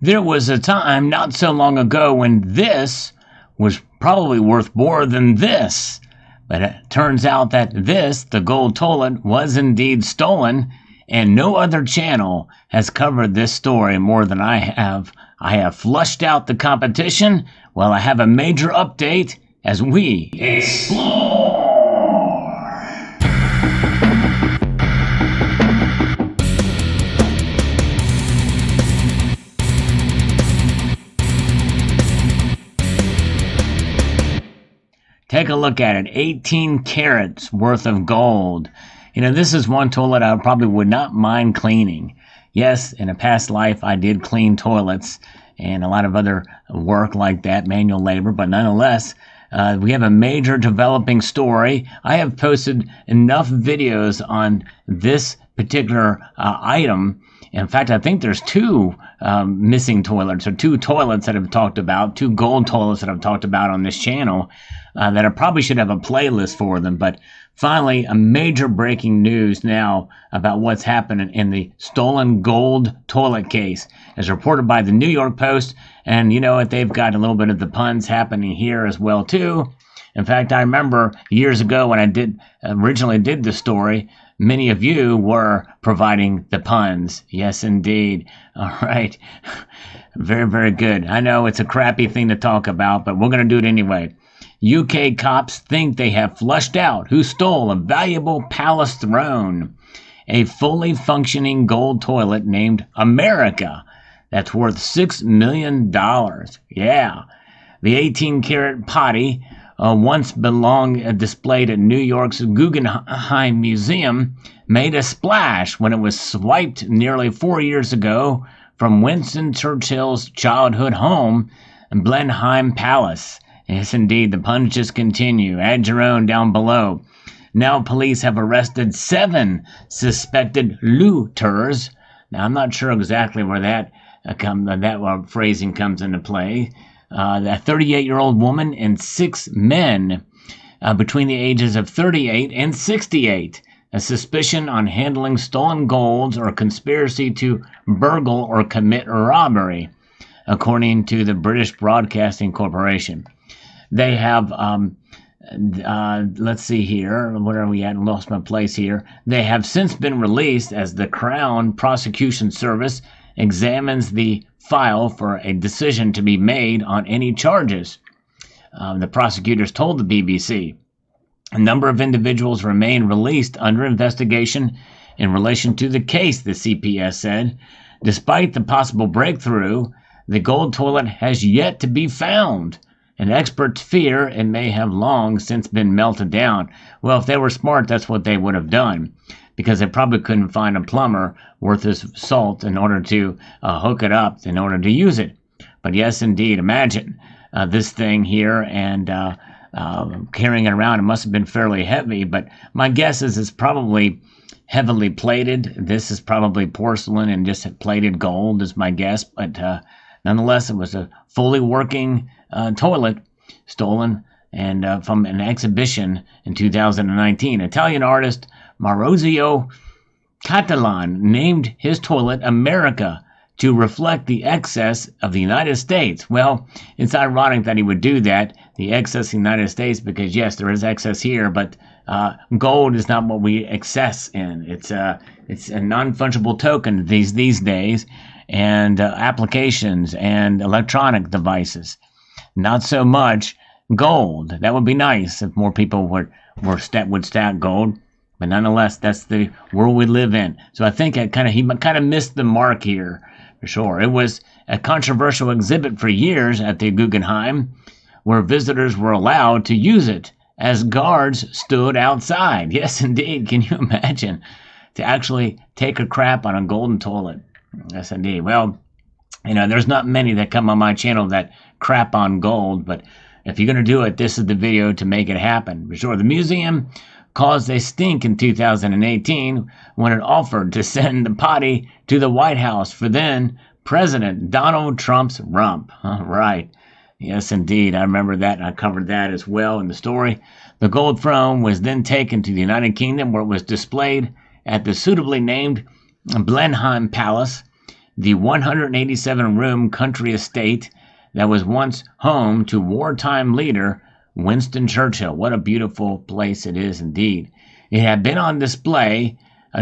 There was a time not so long ago when this was probably worth more than this. But it turns out that this, the gold toilet, was indeed stolen, and no other channel has covered this story more than I have. I have flushed out the competition. Well, I have a major update as we explore. Take a look at it, 18 carats worth of gold. This is one toilet I probably would not mind cleaning. Yes, in a past life I did clean toilets and a lot of other work like that, manual labor, but nonetheless, we have a major developing story. I have posted enough videos on this particular item. In fact, I think there's two missing toilets, or two toilets that I've talked about, two gold toilets that I've talked about on this channel that I probably should have a playlist for them. But finally, a major breaking news now about what's happening in the stolen gold toilet case, as reported by the New York Post. And you know what? They've got a little bit of the puns happening here as well, too. In fact, I remember years ago when I originally did the story, many of you were providing the puns. Yes, indeed. All right. Very, very good. I know it's a crappy thing to talk about, but we're going to do it anyway. UK cops think they have flushed out who stole a valuable palace throne. A fully functioning gold toilet named America that's worth $6 million. Yeah. The 18-carat potty once displayed at New York's Guggenheim Museum, made a splash when it was swiped nearly 4 years ago from Winston Churchill's childhood home, Blenheim Palace. Yes, indeed, the puns just continue. Add your own down below. Now police have arrested 7 suspected looters. Now, I'm not sure exactly where that phrasing comes into play. A 38-year-old woman and 6 men between the ages of 38 and 68. A suspicion on handling stolen golds or conspiracy to burgle or commit robbery, according to the British Broadcasting Corporation. They have, let's see here, where are we at? I lost my place here. They have since been released as the Crown Prosecution Service examines the file for a decision to be made on any charges. The prosecutors told the BBC. A number of individuals remain released under investigation in relation to the case, the CPS said. Despite the possible breakthrough, the gold toilet has yet to be found, and experts fear it may have long since been melted down. Well, if they were smart, that's what they would have done, because they probably couldn't find a plumber worth his salt in order to hook it up in order to use it. But yes, indeed, imagine this thing here and carrying it around. It must have been fairly heavy, but my guess is it's probably heavily plated. This is probably porcelain and just plated gold is my guess, but nonetheless, it was a fully working toilet stolen and from an exhibition in 2019. Italian artist Maurizio Catalan named his toilet America to reflect the excess of the United States. Well, it's ironic that he would do that, the excess of the United States, because yes, there is excess here, but gold is not what we excess in. It's a non-fungible token these days, and applications and electronic devices. Not so much gold. That would be nice if more people would stack gold. But nonetheless, that's the world we live in. So I think he kind of missed the mark here, for sure. It was a controversial exhibit for years at the Guggenheim, where visitors were allowed to use it as guards stood outside. Yes, indeed. Can you imagine? To actually take a crap on a golden toilet. Yes, indeed. Well, there's not many that come on my channel that crap on gold, but if you're going to do it, this is the video to make it happen. For sure. The museum caused a stink in 2018 when it offered to send the potty to the White House for then President Donald Trump's rump. Right. Yes, indeed. I remember that, and I covered that as well in the story. The gold throne was then taken to the United Kingdom, where it was displayed at the suitably named Blenheim Palace. the 187-room country estate that was once home to wartime leader Winston Churchill. What a beautiful place it is indeed. It had been on display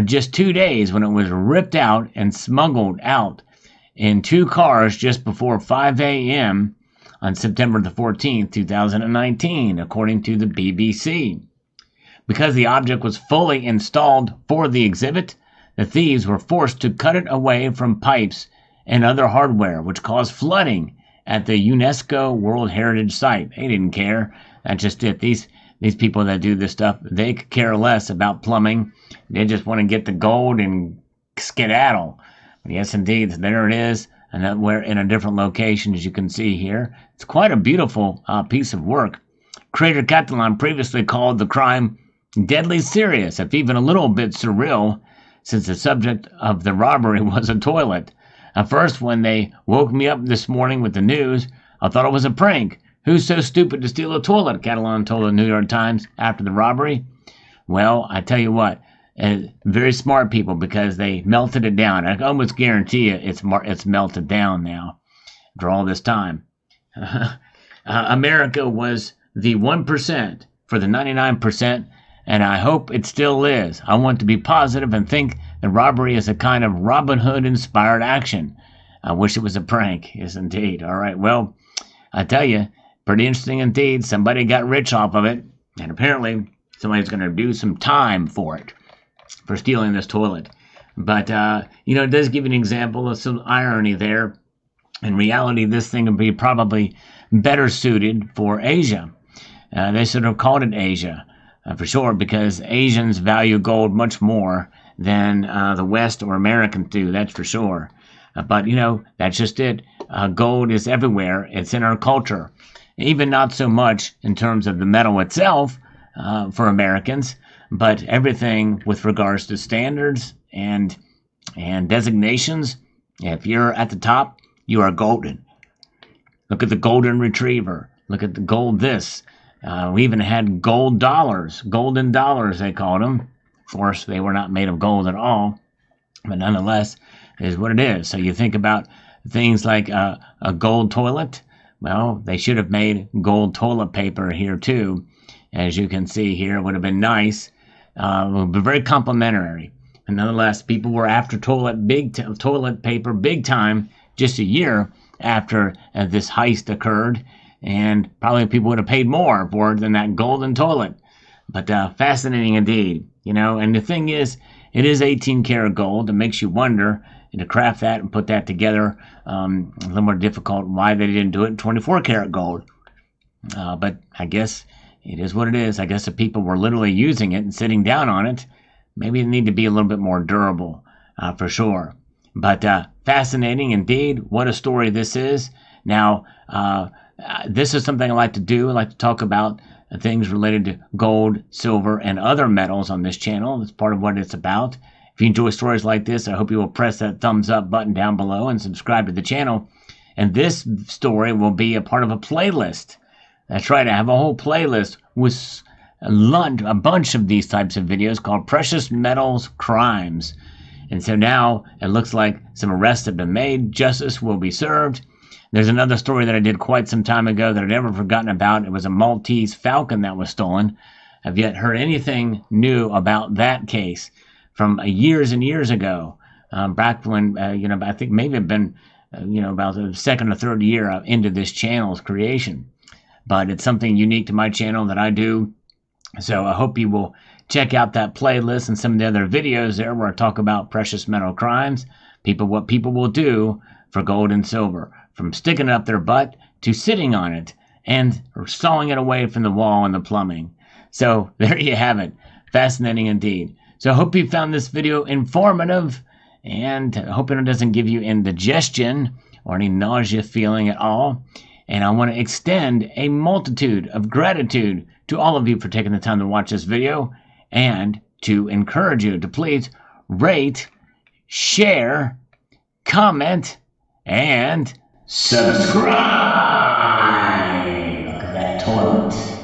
just 2 days when it was ripped out and smuggled out in 2 cars just before 5 a.m. on September the 14th, 2019, according to the BBC. Because the object was fully installed for the exhibit, the thieves were forced to cut it away from pipes and other hardware, which caused flooding at the UNESCO World Heritage Site. They didn't care. That's just it. These people that do this stuff, they could care less about plumbing. They just want to get the gold and skedaddle. Yes, indeed, there it is. And we're in a different location, as you can see here. It's quite a beautiful piece of work. Creator Catalan previously called the crime deadly serious, if even a little bit surreal, since the subject of the robbery was a toilet. At first, when they woke me up this morning with the news, I thought it was a prank. Who's so stupid to steal a toilet? Catalan told the New York Times after the robbery. Well, I tell you what, very smart people, because they melted it down. I can almost guarantee you it's melted down now after all this time. America was the 1% for the 99%, and I hope it still is. I want to be positive and think the robbery is a kind of Robin Hood-inspired action. I wish it was a prank. Yes, indeed. All right, well, I tell you, pretty interesting indeed. Somebody got rich off of it, and apparently somebody's going to do some time for it, for stealing this toilet. But, it does give you an example of some irony there. In reality, this thing would be probably better suited for Asia. They should have called it Asia, for sure, because Asians value gold much more than the West or Americans do, that's for sure. But, that's just it. Gold is everywhere. It's in our culture. Even not so much in terms of the metal itself for Americans, but everything with regards to standards and designations. If you're at the top, you are golden. Look at the golden retriever. Look at the gold this. We even had gold dollars. Golden dollars, they called them. Of course, they were not made of gold at all. But nonetheless, it is what it is. So you think about things like a gold toilet. Well, they should have made gold toilet paper here too. As you can see here, it would have been nice. It would be very complimentary. And nonetheless, people were after toilet paper big time just a year after this heist occurred. And probably people would have paid more for it than that golden toilet. But fascinating indeed. And the thing is, it is 18 karat gold. It makes you wonder, and to craft that and put that together, a little more difficult, why they didn't do it in 24 karat gold. But I guess it is what it is. I guess if people were literally using it and sitting down on it, maybe it need to be a little bit more durable, for sure. But fascinating indeed. What a story this is. Now, this is something I like to do. I like to talk about things related to gold, silver, and other metals on this channel. That's part of what it's about. If you enjoy stories like this, I hope you will press that thumbs up button down below and subscribe to the channel. And this story will be a part of a playlist. That's right, I have a whole playlist with a bunch of these types of videos called Precious Metals Crimes. And so now it looks like some arrests have been made. Justice will be served. There's another story that I did quite some time ago that I'd never forgotten about. It was a Maltese Falcon that was stolen. I've yet heard anything new about that case from years and years ago. Back when, I think maybe I've been, about the second or third year into this channel's creation. But it's something unique to my channel that I do. So I hope you will check out that playlist and some of the other videos there where I talk about precious metal crimes, what people will do for gold and silver, from sticking it up their butt to sitting on it and sawing it away from the wall and the plumbing. So there you have it. Fascinating indeed. So I hope you found this video informative, and I hope it doesn't give you indigestion or any nausea feeling at all. And I want to extend a multitude of gratitude to all of you for taking the time to watch this video, and to encourage you to please rate, share, comment, and subscribe. Look at that toilet.